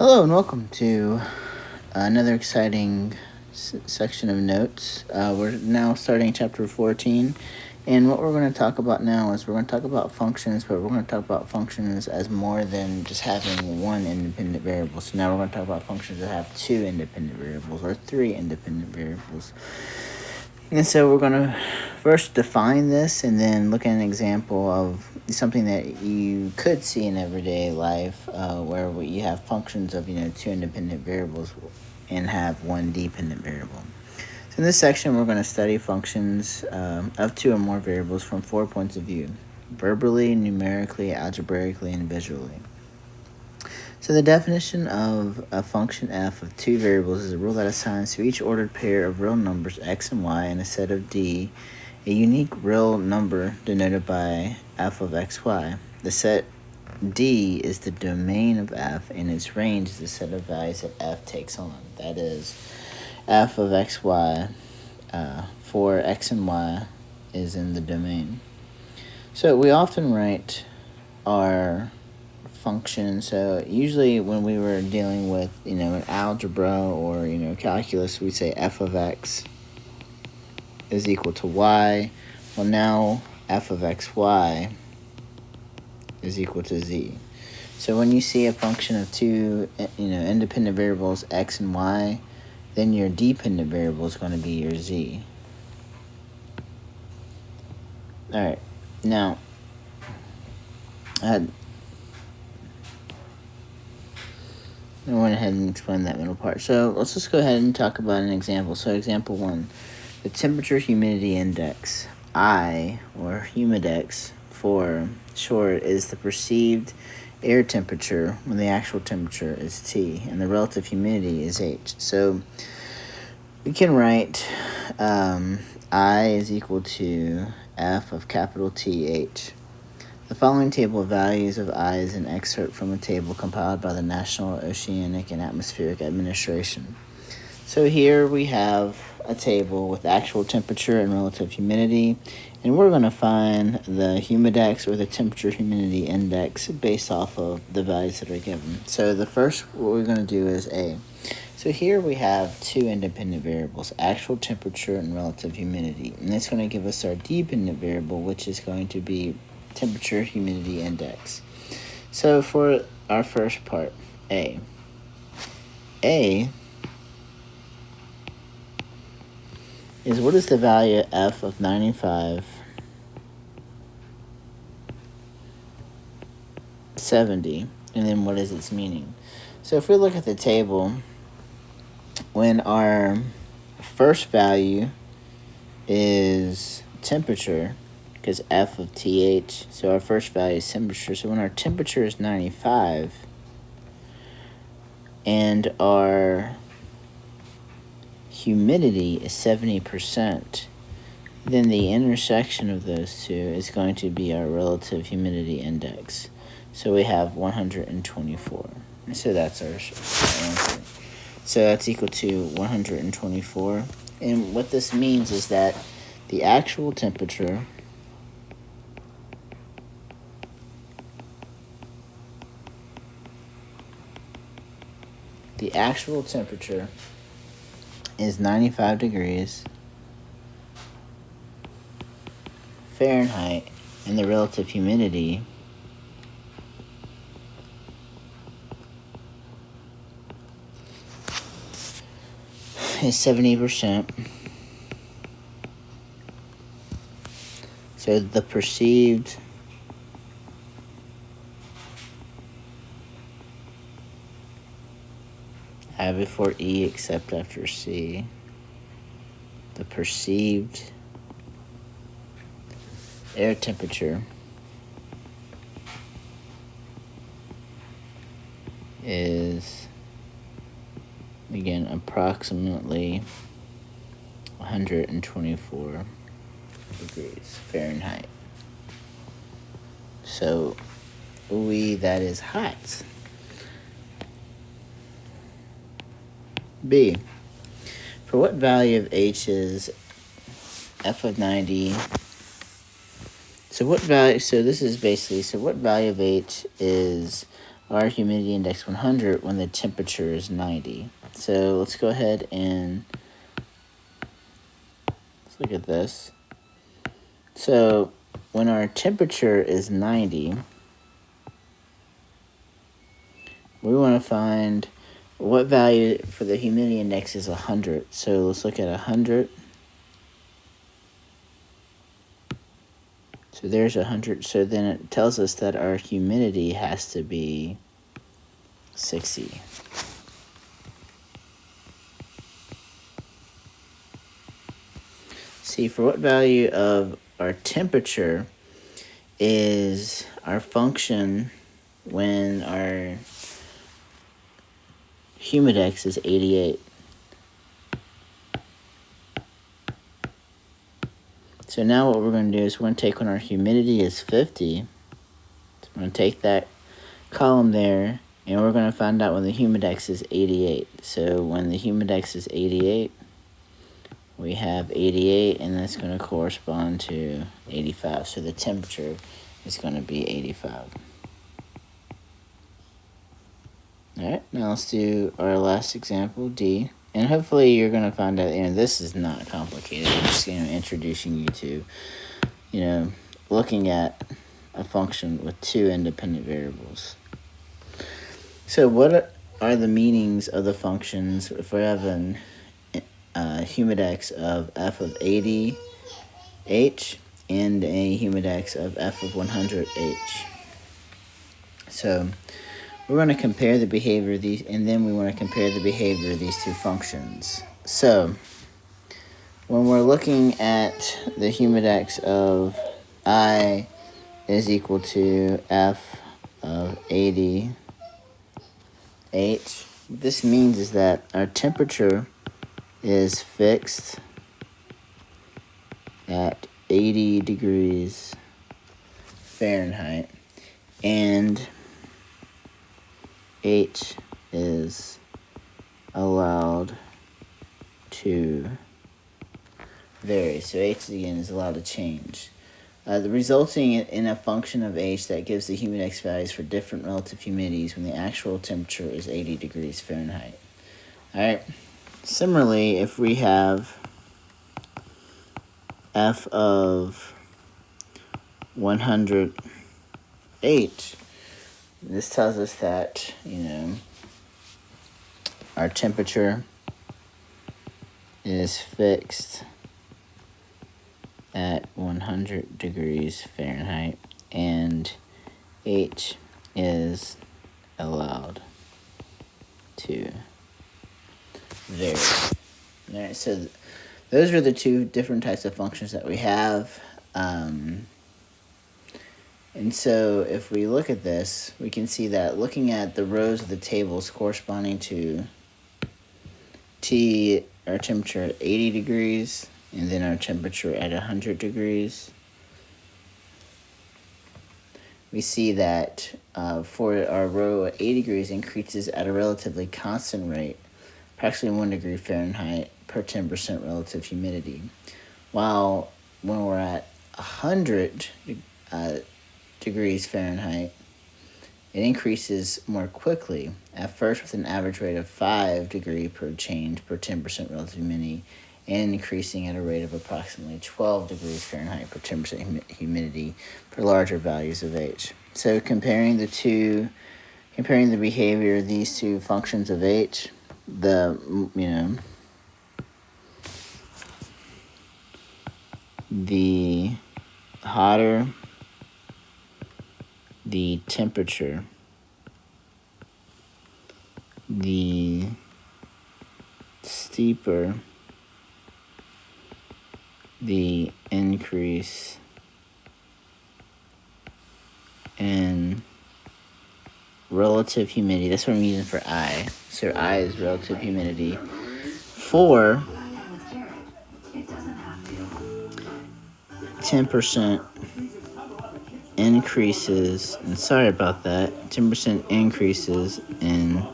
Hello and welcome to another exciting section of notes. We're now starting chapter 14, and what we're going to talk about now is we're going to talk about functions, but we're going to talk about functions as more than just having one independent variable. So now we're going to talk about functions that have two independent variables or three independent variables. And so we're going to first define this and then look at an example of something that you could see in everyday life where you have functions of two independent variables and have one dependent variable. So in this section, we're going to study functions of two or more variables from 4 points of view: verbally, numerically, algebraically, and visually. So the definition of a function f of two variables is a rule that assigns to each ordered pair of real numbers x and y in a set of D a unique real number denoted by f of xy. The set D is the domain of f, and its range is the set of values that f takes on. That is, f of xy for x and y is in the domain. So we often write our function. So usually when we were dealing with an algebra or calculus, we say f of x is equal to y. Well, now f of xy is equal to z. So when you see a function of two independent variables x and y, then your dependent variable is going to be your z. All right, now I went ahead and explained that middle part. So let's just go ahead and talk about an example. So example 1, the temperature humidity index, I, or humidex for short, is the perceived air temperature when the actual temperature is T, and the relative humidity is H. So we can write I is equal to F of capital TH. The following table of values of I is an excerpt from a table compiled by the National Oceanic and Atmospheric Administration. So here we have a table with actual temperature and relative humidity, and we're going to find the humidex or the temperature humidity index based off of the values that are given. So the first what we're going to do is A. So here we have two independent variables, actual temperature and relative humidity, and it's going to give us our dependent variable, which is going to be temperature humidity index. So for our first part, A is what is the value f of 95, 70, and then what is its meaning. So if we look at the table, when our first value is temperature, because f of th, so our first value is temperature. So when our temperature is 95 and our humidity is 70%, then the intersection of those two is going to be our relative humidity index. So we have 124. So that's our answer. So that's equal to 124. And what this means is that the actual temperature is 95 degrees Fahrenheit, and the relative humidity is 70%. So the perceived before E except after C, the perceived air temperature is, again, approximately 124 degrees Fahrenheit. So that is hot. B, for what value of H is f of 90? So what value of H is our humidity index 100 when the temperature is 90. So let's go ahead and let's look at this. So when our temperature is 90, we want to find what value for the humidity index is 100. So let's look at 100. So there's 100. So then it tells us that our humidity has to be 60. See, for what value of our temperature is our function when our humidex is 88? So now what we're going to do is we're going to take when our humidity is 50, so we're going to take that column there, and we're going to find out when the humidex is 88. So when the humidex is 88, we have 88, and that's going to correspond to 85. So the temperature is going to be 85. All right, now let's do our last example, D. And hopefully you're going to find out, this is not complicated. I'm just introducing you to, looking at a function with two independent variables. So what are the meanings of the functions if we have an humidex of f of 80 H and a humidex of f of 100 H? So we're going to compare the behavior of these, and then we want to compare the behavior of these two functions. So when we're looking at the humidex of I is equal to f of 80 H, what this means is that our temperature is fixed at 80 degrees Fahrenheit, and H is allowed to vary. So H again is allowed to change. The resulting in a function of H that gives the humidex values for different relative humidities when the actual temperature is 80 degrees Fahrenheit. Alright. Similarly, if we have f of 100 H, this tells us that, our temperature is fixed at 100 degrees Fahrenheit, and H is allowed to vary. All right, so those are the two different types of functions that we have. And so if we look at this, we can see that looking at the rows of the tables corresponding to T, our temperature at 80 degrees, and then our temperature at 100 degrees, we see that for our row at 80 degrees increases at a relatively constant rate, approximately 1 degree Fahrenheit per 10% relative humidity. While when we're at 100 degrees Fahrenheit, it increases more quickly, at first with an average rate of 5 degree per change per 10% relative humidity, and increasing at a rate of approximately 12 degrees Fahrenheit per 10% humidity for larger values of H. So comparing the behavior of these two functions of H, the hotter the temperature, the steeper the increase in relative humidity. That's what I'm using for I. So I is relative humidity for 10% increases, and sorry about that, 10% increases in